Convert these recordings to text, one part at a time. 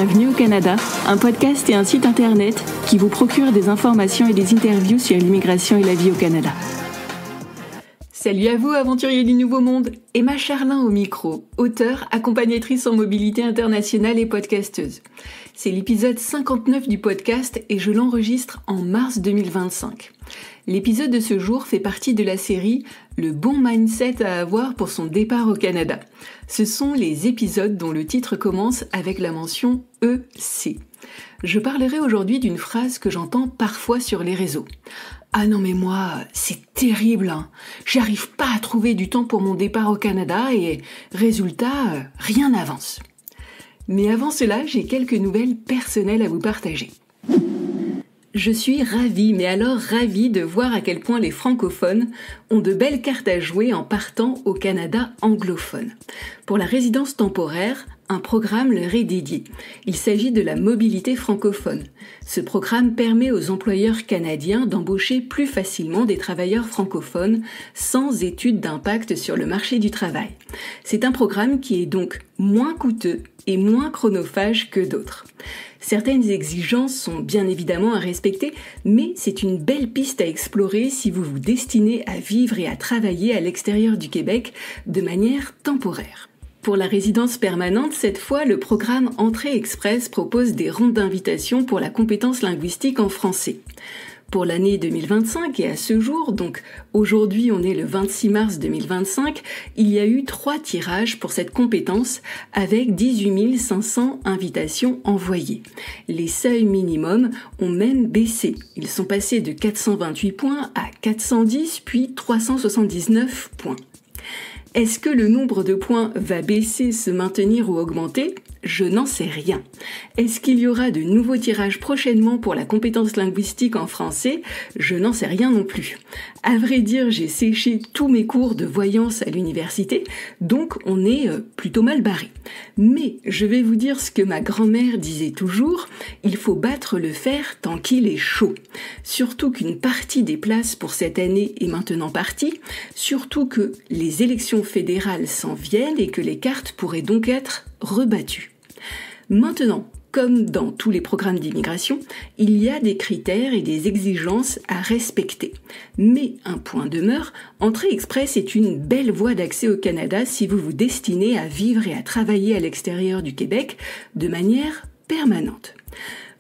Bienvenue au Canada, un podcast et un site internet qui vous procure des informations et des interviews sur l'immigration et la vie au Canada. Salut à vous, aventuriers du Nouveau Monde! Emma Charlin au micro, auteure, accompagnatrice en mobilité internationale et podcasteuse. C'est l'épisode 59 du podcast et je l'enregistre en mars 2025. L'épisode de ce jour fait partie de la série « Le bon mindset à avoir pour son départ au Canada ». Ce sont les épisodes dont le titre commence avec la mention « EC ». Je parlerai aujourd'hui d'une phrase que j'entends parfois sur les réseaux. « Ah non mais moi, c'est terrible, hein. J'arrive pas à trouver du temps pour mon départ au Canada et résultat, rien n'avance. » Mais avant cela, j'ai quelques nouvelles personnelles à vous partager. Je suis ravie, mais alors ravie de voir à quel point les francophones ont de belles cartes à jouer en partant au Canada anglophone. Pour la résidence temporaire, un programme leur est dédié. Il s'agit de la mobilité francophone. Ce programme permet aux employeurs canadiens d'embaucher plus facilement des travailleurs francophones sans étude d'impact sur le marché du travail. C'est un programme qui est donc moins coûteux et moins chronophage que d'autres. Certaines exigences sont bien évidemment à respecter, mais c'est une belle piste à explorer si vous vous destinez à vivre et à travailler à l'extérieur du Québec de manière temporaire. Pour la résidence permanente, cette fois, le programme Entrée Express propose des rondes d'invitation pour la compétence linguistique en français. Pour l'année 2025 et à ce jour, donc aujourd'hui on est le 26 mars 2025, il y a eu 3 tirages pour cette compétence avec 18 500 invitations envoyées. Les seuils minimums ont même baissé. Ils sont passés de 428 points à 410 puis 379 points. Est-ce que le nombre de points va baisser, se maintenir ou augmenter ? Je n'en sais rien. Est-ce qu'il y aura de nouveaux tirages prochainement pour la compétence linguistique en français ? Je n'en sais rien non plus. À vrai dire, j'ai séché tous mes cours de voyance à l'université, donc on est plutôt mal barré. Mais je vais vous dire ce que ma grand-mère disait toujours, il faut battre le fer tant qu'il est chaud. Surtout qu'une partie des places pour cette année est maintenant partie, surtout que les élections fédérales s'en viennent et que les cartes pourraient donc être rebattues. Maintenant, comme dans tous les programmes d'immigration, il y a des critères et des exigences à respecter. Mais un point demeure, Entrée Express est une belle voie d'accès au Canada si vous vous destinez à vivre et à travailler à l'extérieur du Québec de manière permanente.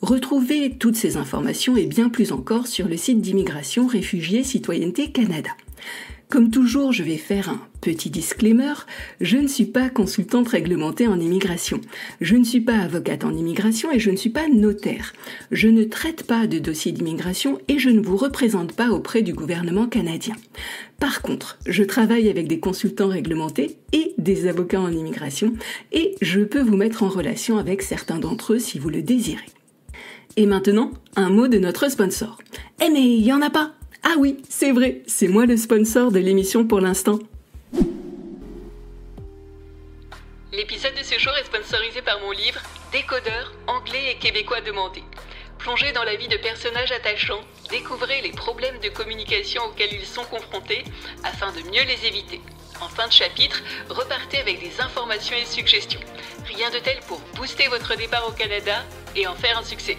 Retrouvez toutes ces informations et bien plus encore sur le site d'Immigration, Réfugiés, Citoyenneté Canada. Comme toujours, je vais faire un petit disclaimer, je ne suis pas consultante réglementée en immigration. Je ne suis pas avocate en immigration et je ne suis pas notaire. Je ne traite pas de dossiers d'immigration et je ne vous représente pas auprès du gouvernement canadien. Par contre, je travaille avec des consultants réglementés et des avocats en immigration et je peux vous mettre en relation avec certains d'entre eux si vous le désirez. Et maintenant, un mot de notre sponsor. Eh mais il y en a pas! Ah oui, c'est vrai, c'est moi le sponsor de l'émission pour l'instant. L'épisode de ce jour est sponsorisé par mon livre « Décodeur, anglais et québécois demandé ». Plongez dans la vie de personnages attachants, découvrez les problèmes de communication auxquels ils sont confrontés afin de mieux les éviter. En fin de chapitre, repartez avec des informations et suggestions. Rien de tel pour booster votre départ au Canada et en faire un succès.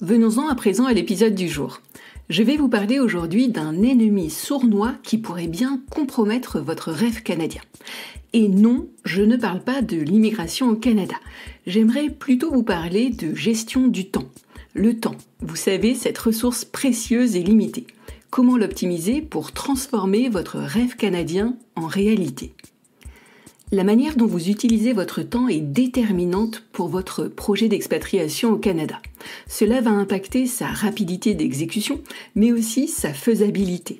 Venons-en à présent à l'épisode du jour. Je vais vous parler aujourd'hui d'un ennemi sournois qui pourrait bien compromettre votre rêve canadien. Et non, je ne parle pas de l'immigration au Canada. J'aimerais plutôt vous parler de gestion du temps. Le temps, vous savez, cette ressource précieuse et limitée. Comment l'optimiser pour transformer votre rêve canadien en réalité ? La manière dont vous utilisez votre temps est déterminante pour votre projet d'expatriation au Canada. Cela va impacter sa rapidité d'exécution, mais aussi sa faisabilité.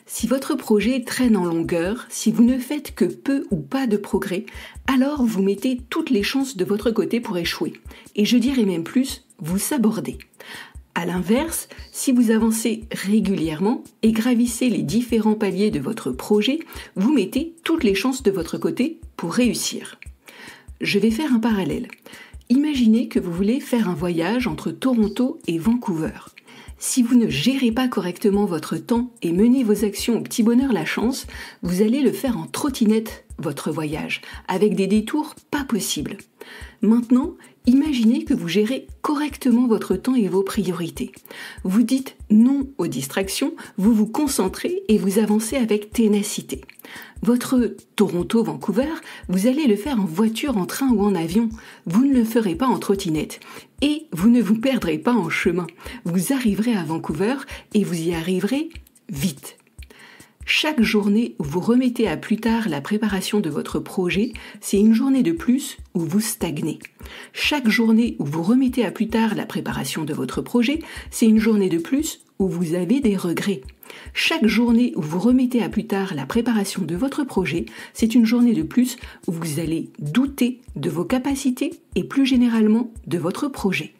Si votre projet traîne en longueur, si vous ne faites que peu ou pas de progrès, alors vous mettez toutes les chances de votre côté pour échouer. Et je dirais même plus, vous sabordez. À l'inverse, si vous avancez régulièrement et gravissez les différents paliers de votre projet, vous mettez toutes les chances de votre côté pour réussir. Je vais faire un parallèle. Imaginez que vous voulez faire un voyage entre Toronto et Vancouver. Si vous ne gérez pas correctement votre temps et menez vos actions au petit bonheur la chance, vous allez le faire en trottinette votre voyage, avec des détours pas possibles. Maintenant, imaginez que vous gérez correctement votre temps et vos priorités. Vous dites non aux distractions, vous vous concentrez et vous avancez avec ténacité. Votre Toronto-Vancouver, vous allez le faire en voiture, en train ou en avion. Vous ne le ferez pas en trottinette. Et vous ne vous perdrez pas en chemin. Vous arriverez à Vancouver et vous y arriverez vite. Chaque journée où vous remettez à plus tard la préparation de votre projet, c'est une journée de plus où vous stagnez. Chaque journée où vous remettez à plus tard la préparation de votre projet, c'est une journée de plus où vous avez des regrets. Chaque journée où vous remettez à plus tard la préparation de votre projet, c'est une journée de plus où vous allez douter de vos capacités et plus généralement de votre projet.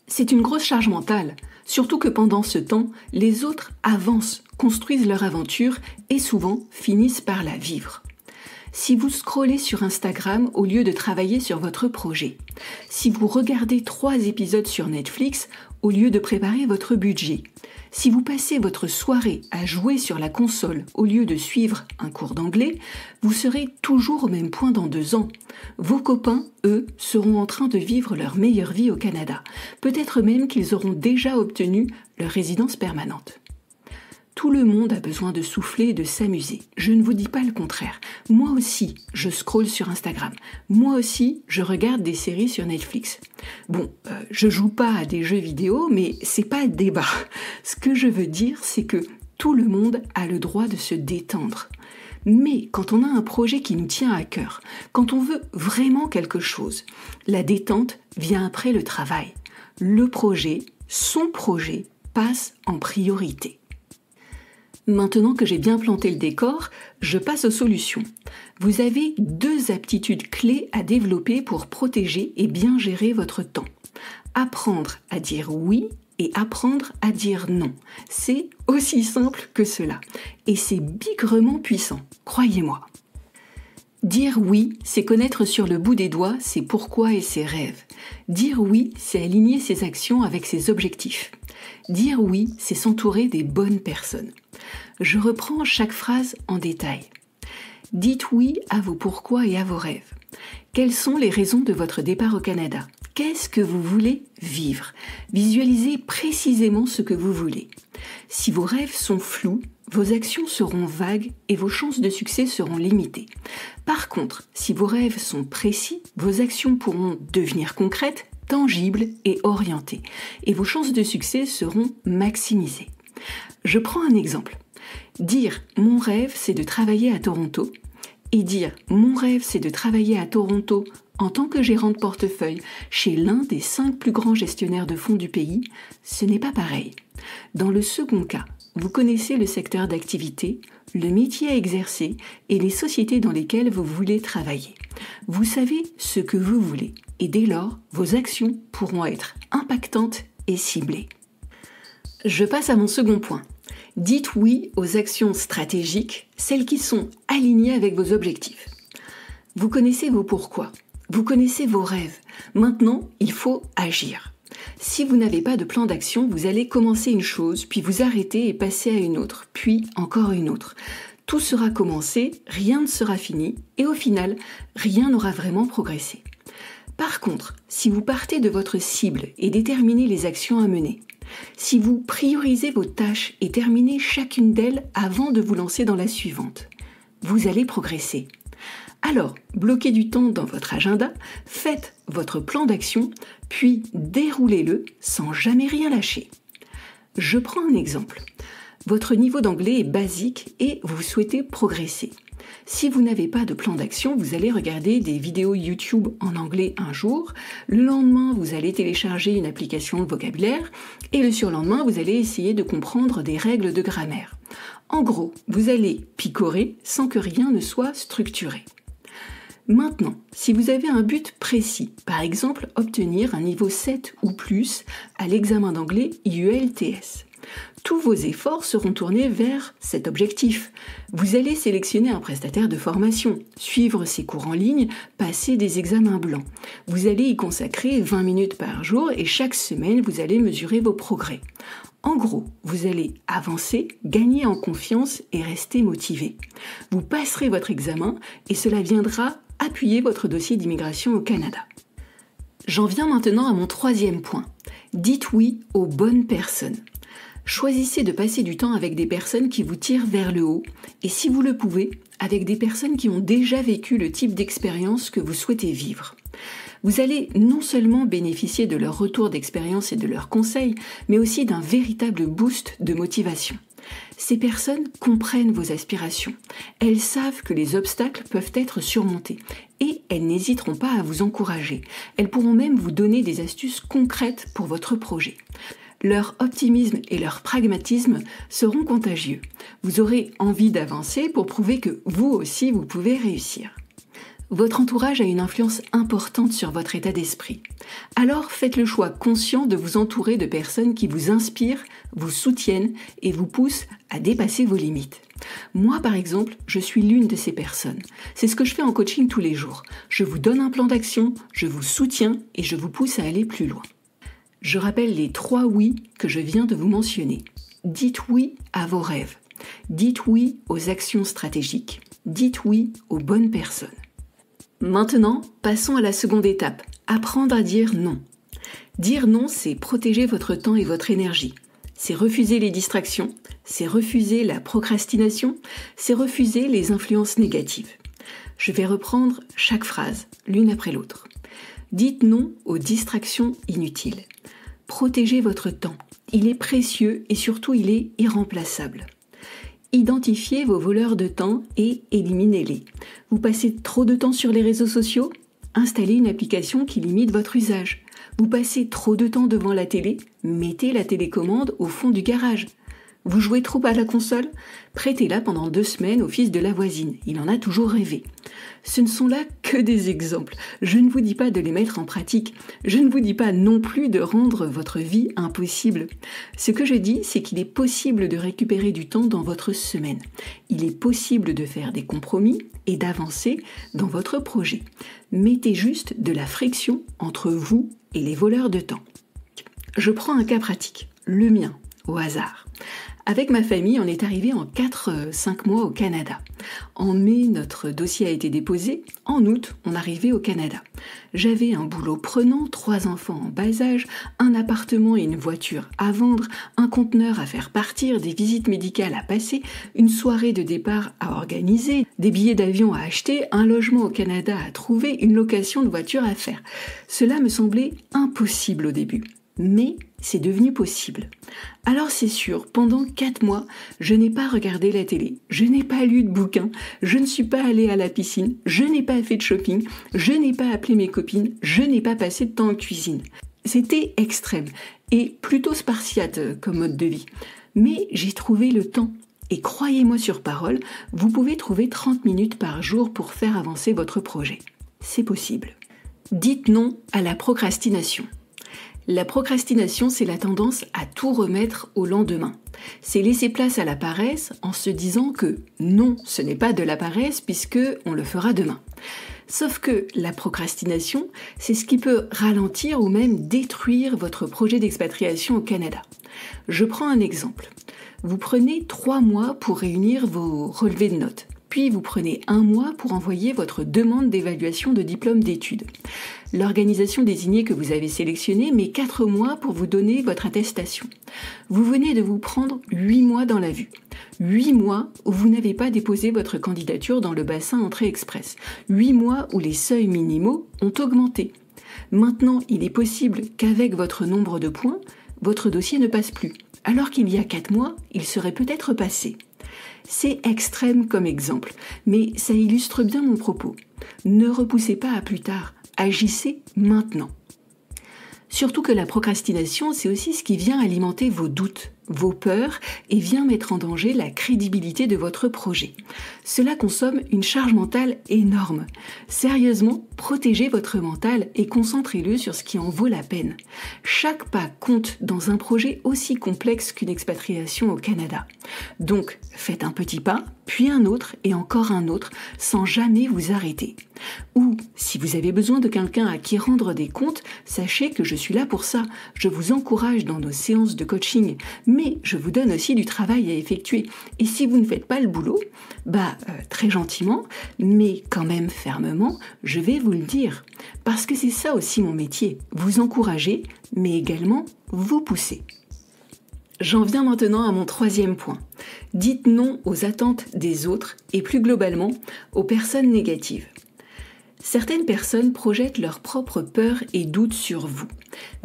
C'est une grosse charge mentale, surtout que pendant ce temps, les autres avancent, construisent leur aventure et souvent finissent par la vivre. Si vous scrollez sur Instagram au lieu de travailler sur votre projet, si vous regardez 3 épisodes sur Netflix au lieu de préparer votre budget, si vous passez votre soirée à jouer sur la console au lieu de suivre un cours d'anglais, vous serez toujours au même point dans 2 ans. Vos copains, eux, seront en train de vivre leur meilleure vie au Canada. Peut-être même qu'ils auront déjà obtenu leur résidence permanente. Tout le monde a besoin de souffler et de s'amuser. Je ne vous dis pas le contraire. Moi aussi, je scrolle sur Instagram. Moi aussi, je regarde des séries sur Netflix. Bon, je joue pas à des jeux vidéo, mais c'est pas le débat. Ce que je veux dire, c'est que tout le monde a le droit de se détendre. Mais quand on a un projet qui nous tient à cœur, quand on veut vraiment quelque chose, la détente vient après le travail. Le projet, son projet, passe en priorité. Maintenant que j'ai bien planté le décor, je passe aux solutions. Vous avez 2 aptitudes clés à développer pour protéger et bien gérer votre temps. Apprendre à dire oui et apprendre à dire non. C'est aussi simple que cela. Et c'est bigrement puissant, croyez-moi. Dire oui, c'est connaître sur le bout des doigts ses pourquoi et ses rêves. Dire oui, c'est aligner ses actions avec ses objectifs. Dire oui, c'est s'entourer des bonnes personnes. Je reprends chaque phrase en détail. Dites oui à vos pourquoi et à vos rêves. Quelles sont les raisons de votre départ au Canada ? Qu'est-ce que vous voulez vivre ? Visualisez précisément ce que vous voulez. Si vos rêves sont flous, vos actions seront vagues et vos chances de succès seront limitées. Par contre, si vos rêves sont précis, vos actions pourront devenir concrètes, tangibles et orientées. Et vos chances de succès seront maximisées. Je prends un exemple. Dire « mon rêve, c'est de travailler à Toronto » et dire « mon rêve, c'est de travailler à Toronto en tant que gérant de portefeuille chez l'un des 5 plus grands gestionnaires de fonds du pays », ce n'est pas pareil. Dans le second cas, vous connaissez le secteur d'activité, le métier à exercer et les sociétés dans lesquelles vous voulez travailler. Vous savez ce que vous voulez et dès lors, vos actions pourront être impactantes et ciblées. Je passe à mon second point. Dites oui aux actions stratégiques, celles qui sont alignées avec vos objectifs. Vous connaissez vos pourquoi, vous connaissez vos rêves. Maintenant, il faut agir. Si vous n'avez pas de plan d'action, vous allez commencer une chose, puis vous arrêter et passer à une autre, puis encore une autre. Tout sera commencé, rien ne sera fini, et au final, rien n'aura vraiment progressé. Par contre, si vous partez de votre cible et déterminez les actions à mener, si vous priorisez vos tâches et terminez chacune d'elles avant de vous lancer dans la suivante, vous allez progresser. Alors, bloquez du temps dans votre agenda, faites votre plan d'action, puis déroulez-le sans jamais rien lâcher. Je prends un exemple. Votre niveau d'anglais est basique et vous souhaitez progresser. Si vous n'avez pas de plan d'action, vous allez regarder des vidéos YouTube en anglais un jour, le lendemain vous allez télécharger une application de vocabulaire et le surlendemain vous allez essayer de comprendre des règles de grammaire. En gros, vous allez picorer sans que rien ne soit structuré. Maintenant, si vous avez un but précis, par exemple obtenir un niveau 7 ou plus à l'examen d'anglais IELTS, Tous vos efforts seront tournés vers cet objectif. Vous allez sélectionner un prestataire de formation, suivre ses cours en ligne, passer des examens blancs. Vous allez y consacrer 20 minutes par jour et chaque semaine, vous allez mesurer vos progrès. En gros, vous allez avancer, gagner en confiance et rester motivé. Vous passerez votre examen et cela viendra appuyer votre dossier d'immigration au Canada. J'en viens maintenant à mon troisième point. Dites oui aux bonnes personnes. Choisissez de passer du temps avec des personnes qui vous tirent vers le haut et si vous le pouvez, avec des personnes qui ont déjà vécu le type d'expérience que vous souhaitez vivre. Vous allez non seulement bénéficier de leur retour d'expérience et de leurs conseils, mais aussi d'un véritable boost de motivation. Ces personnes comprennent vos aspirations. Elles savent que les obstacles peuvent être surmontés et elles n'hésiteront pas à vous encourager. Elles pourront même vous donner des astuces concrètes pour votre projet. Leur optimisme et leur pragmatisme seront contagieux. Vous aurez envie d'avancer pour prouver que vous aussi vous pouvez réussir. Votre entourage a une influence importante sur votre état d'esprit. Alors faites le choix conscient de vous entourer de personnes qui vous inspirent, vous soutiennent et vous poussent à dépasser vos limites. Moi par exemple, je suis l'une de ces personnes. C'est ce que je fais en coaching tous les jours. Je vous donne un plan d'action, je vous soutiens et je vous pousse à aller plus loin. Je rappelle les 3 oui que je viens de vous mentionner. Dites oui à vos rêves. Dites oui aux actions stratégiques. Dites oui aux bonnes personnes. Maintenant, passons à la seconde étape, apprendre à dire non. Dire non, c'est protéger votre temps et votre énergie. C'est refuser les distractions, c'est refuser la procrastination, c'est refuser les influences négatives. Je vais reprendre chaque phrase, l'une après l'autre. Dites non aux distractions inutiles. Protégez votre temps. Il est précieux et surtout il est irremplaçable. Identifiez vos voleurs de temps et éliminez-les. Vous passez trop de temps sur les réseaux sociaux? Installez une application qui limite votre usage. Vous passez trop de temps devant la télé? Mettez la télécommande au fond du garage. Vous jouez trop à la console? Prêtez-la pendant 2 semaines au fils de la voisine. Il en a toujours rêvé. Ce ne sont là que des exemples. Je ne vous dis pas de les mettre en pratique. Je ne vous dis pas non plus de rendre votre vie impossible. Ce que je dis, c'est qu'il est possible de récupérer du temps dans votre semaine. Il est possible de faire des compromis et d'avancer dans votre projet. Mettez juste de la friction entre vous et les voleurs de temps. Je prends un cas pratique, le mien, au hasard. Avec ma famille, on est arrivé en 4-5 mois au Canada. En mai, notre dossier a été déposé. En août, on arrivait au Canada. J'avais un boulot prenant, 3 enfants en bas âge, un appartement et une voiture à vendre, un conteneur à faire partir, des visites médicales à passer, une soirée de départ à organiser, des billets d'avion à acheter, un logement au Canada à trouver, une location de voiture à faire. Cela me semblait impossible au début. Mais c'est devenu possible. Alors c'est sûr, pendant 4 mois, je n'ai pas regardé la télé, je n'ai pas lu de bouquins, je ne suis pas allée à la piscine, je n'ai pas fait de shopping, je n'ai pas appelé mes copines, je n'ai pas passé de temps en cuisine. C'était extrême et plutôt spartiate comme mode de vie. Mais j'ai trouvé le temps. Et croyez-moi sur parole, vous pouvez trouver 30 minutes par jour pour faire avancer votre projet. C'est possible. Dites non à la procrastination. La procrastination, c'est la tendance à tout remettre au lendemain. C'est laisser place à la paresse en se disant que non, ce n'est pas de la paresse puisque on le fera demain. Sauf que la procrastination, c'est ce qui peut ralentir ou même détruire votre projet d'expatriation au Canada. Je prends un exemple. Vous prenez 3 mois pour réunir vos relevés de notes. Puis vous prenez 1 mois pour envoyer votre demande d'évaluation de diplôme d'études. L'organisation désignée que vous avez sélectionnée met 4 mois pour vous donner votre attestation. Vous venez de vous prendre 8 mois dans la vue. 8 mois où vous n'avez pas déposé votre candidature dans le bassin Entrée Express. 8 mois où les seuils minimaux ont augmenté. Maintenant, il est possible qu'avec votre nombre de points, votre dossier ne passe plus. Alors qu'il y a 4 mois, il serait peut-être passé. C'est extrême comme exemple, mais ça illustre bien mon propos. Ne repoussez pas à plus tard, agissez maintenant. Surtout que la procrastination, c'est aussi ce qui vient alimenter vos doutes vos peurs et vient mettre en danger la crédibilité de votre projet. Cela consomme une charge mentale énorme. Sérieusement, protégez votre mental et concentrez-le sur ce qui en vaut la peine. Chaque pas compte dans un projet aussi complexe qu'une expatriation au Canada. Donc, faites un petit pas, puis un autre et encore un autre, sans jamais vous arrêter. Ou, si vous avez besoin de quelqu'un à qui rendre des comptes, sachez que je suis là pour ça. Je vous encourage dans nos séances de coaching, mais je vous donne aussi du travail à effectuer. Et si vous ne faites pas le boulot, très gentiment, mais quand même fermement, je vais vous le dire. Parce que c'est ça aussi mon métier, vous encourager, mais également vous pousser. J'en viens maintenant à mon troisième point. Dites non aux attentes des autres et plus globalement aux personnes négatives. Certaines personnes projettent leurs propres peurs et doutes sur vous.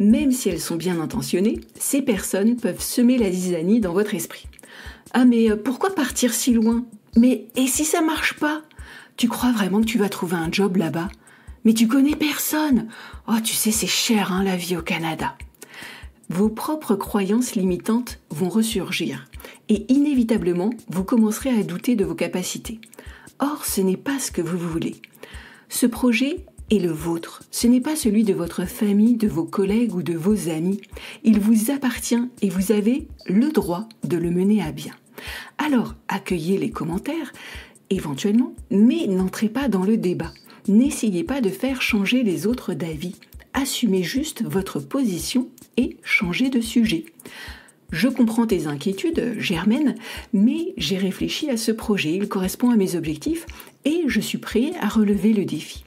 Même si elles sont bien intentionnées, ces personnes peuvent semer la zizanie dans votre esprit. « Ah mais pourquoi partir si loin ? Mais et si ça marche pas ? Tu crois vraiment que tu vas trouver un job là-bas ? Mais tu connais personne ! Oh tu sais c'est cher la vie au Canada !» Vos propres croyances limitantes vont ressurgir et inévitablement vous commencerez à douter de vos capacités. Or ce n'est pas ce que vous voulez. Ce projet est le vôtre, ce n'est pas celui de votre famille, de vos collègues ou de vos amis. Il vous appartient et vous avez le droit de le mener à bien. Alors, accueillez les commentaires, éventuellement, mais n'entrez pas dans le débat. N'essayez pas de faire changer les autres d'avis. Assumez juste votre position et changez de sujet. Je comprends tes inquiétudes, Germaine, mais j'ai réfléchi à ce projet, il correspond à mes objectifs et je suis prêt à relever le défi.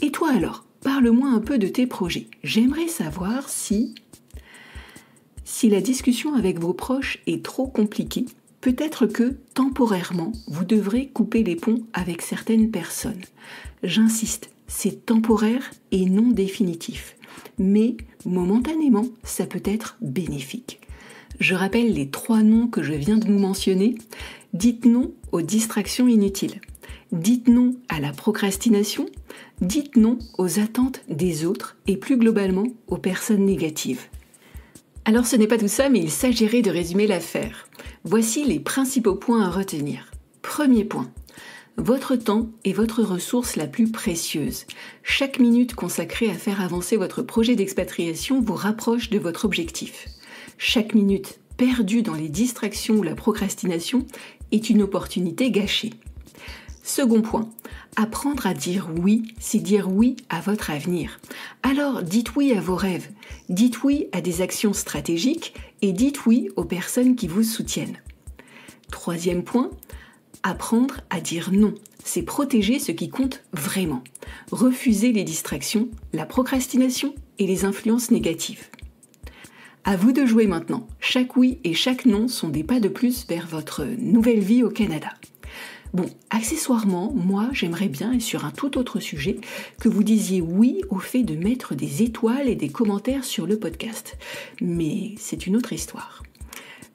Et toi alors, parle-moi un peu de tes projets. J'aimerais savoir si la discussion avec vos proches est trop compliquée, peut-être que, temporairement, vous devrez couper les ponts avec certaines personnes. J'insiste, c'est temporaire et non définitif. Mais, momentanément, ça peut être bénéfique. Je rappelle les 3 noms que je viens de vous mentionner. Dites non aux distractions inutiles. Dites non à la procrastination. Dites non aux attentes des autres et plus globalement aux personnes négatives. Alors ce n'est pas tout ça, mais il s'agirait de résumer l'affaire. Voici les principaux points à retenir. Premier point. Votre temps est votre ressource la plus précieuse. Chaque minute consacrée à faire avancer votre projet d'expatriation vous rapproche de votre objectif. Chaque minute perdue dans les distractions ou la procrastination est une opportunité gâchée. Second point, apprendre à dire oui, c'est dire oui à votre avenir. Alors dites oui à vos rêves, dites oui à des actions stratégiques et dites oui aux personnes qui vous soutiennent. Troisième point, apprendre à dire non, c'est protéger ce qui compte vraiment. Refuser les distractions, la procrastination et les influences négatives. À vous de jouer maintenant. Chaque oui et chaque non sont des pas de plus vers votre nouvelle vie au Canada. Bon, accessoirement, moi, j'aimerais bien, et sur un tout autre sujet, que vous disiez oui au fait de mettre des étoiles et des commentaires sur le podcast. Mais c'est une autre histoire.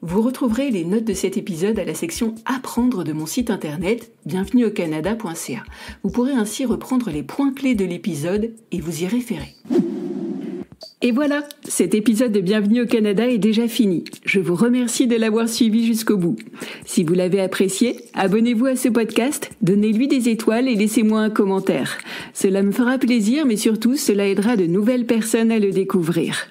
Vous retrouverez les notes de cet épisode à la section « Apprendre » de mon site internet bienvenueaucanada.ca. Vous pourrez ainsi reprendre les points clés de l'épisode et vous y référer. Et voilà, cet épisode de Bienvenue au Canada est déjà fini. Je vous remercie de l'avoir suivi jusqu'au bout. Si vous l'avez apprécié, abonnez-vous à ce podcast, donnez-lui des étoiles et laissez-moi un commentaire. Cela me fera plaisir, mais surtout, cela aidera de nouvelles personnes à le découvrir.